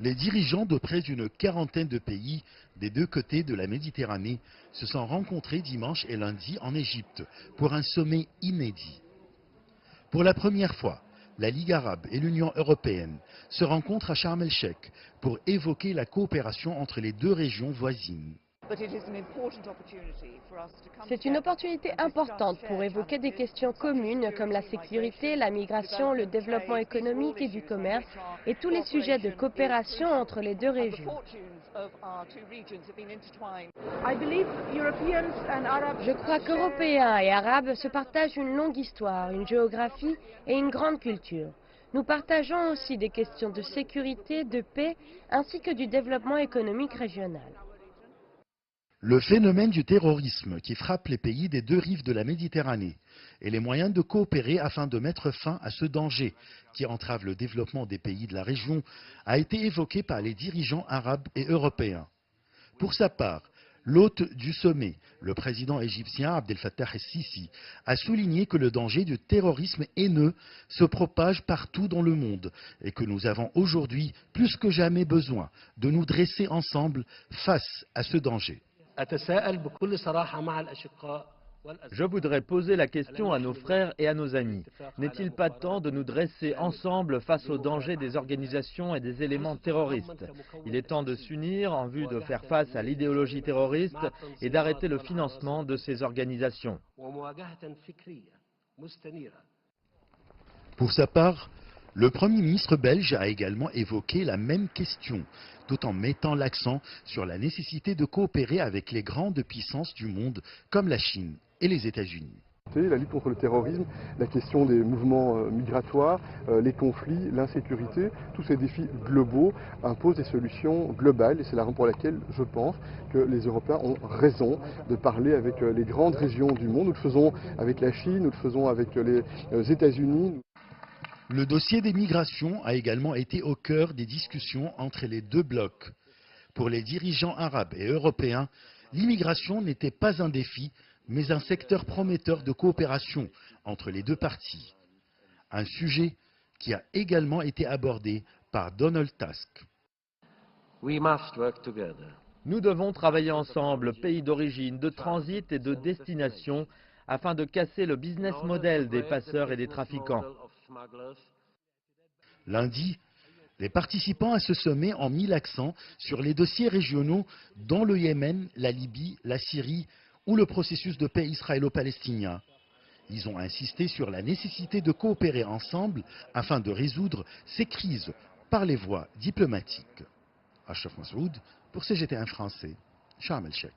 Les dirigeants de près d'une quarantaine de pays des deux côtés de la Méditerranée se sont rencontrés dimanche et lundi en Égypte pour un sommet inédit. Pour la première fois, la Ligue arabe et l'Union européenne se rencontrent à Sharm el-Sheikh pour évoquer la coopération entre les deux régions voisines. C'est une opportunité importante pour évoquer des questions communes comme la sécurité, la migration, le développement économique et du commerce et tous les sujets de coopération entre les deux régions. Je crois qu'Européens et Arabes se partagent une longue histoire, une géographie et une grande culture. Nous partageons aussi des questions de sécurité, de paix ainsi que du développement économique régional. Le phénomène du terrorisme qui frappe les pays des deux rives de la Méditerranée et les moyens de coopérer afin de mettre fin à ce danger qui entrave le développement des pays de la région a été évoqué par les dirigeants arabes et européens. Pour sa part, l'hôte du sommet, le président égyptien Abdel Fattah el-Sisi, a souligné que le danger du terrorisme haineux se propage partout dans le monde et que nous avons aujourd'hui plus que jamais besoin de nous dresser ensemble face à ce danger. Je voudrais poser la question à nos frères et à nos amis. N'est-il pas temps de nous dresser ensemble face aux dangers des organisations et des éléments terroristes? Il est temps de s'unir en vue de faire face à l'idéologie terroriste et d'arrêter le financement de ces organisations. Pour sa part, le Premier ministre belge a également évoqué la même question, tout en mettant l'accent sur la nécessité de coopérer avec les grandes puissances du monde comme la Chine et les États-Unis. La lutte contre le terrorisme, la question des mouvements migratoires, les conflits, l'insécurité, tous ces défis globaux imposent des solutions globales et c'est la raison pour laquelle je pense que les Européens ont raison de parler avec les grandes régions du monde. Nous le faisons avec la Chine, nous le faisons avec les États-Unis. Le dossier des migrations a également été au cœur des discussions entre les deux blocs. Pour les dirigeants arabes et européens, l'immigration n'était pas un défi, mais un secteur prometteur de coopération entre les deux parties. Un sujet qui a également été abordé par Donald Tusk. Nous devons travailler ensemble, pays d'origine, de transit et de destination, afin de casser le business model des passeurs et des trafiquants. Lundi, les participants à ce sommet ont mis l'accent sur les dossiers régionaux dont le Yémen, la Libye, la Syrie ou le processus de paix israélo-palestinien. Ils ont insisté sur la nécessité de coopérer ensemble afin de résoudre ces crises par les voies diplomatiques. Achraf Massoud pour CGTN français, Sharm el-Sheikh.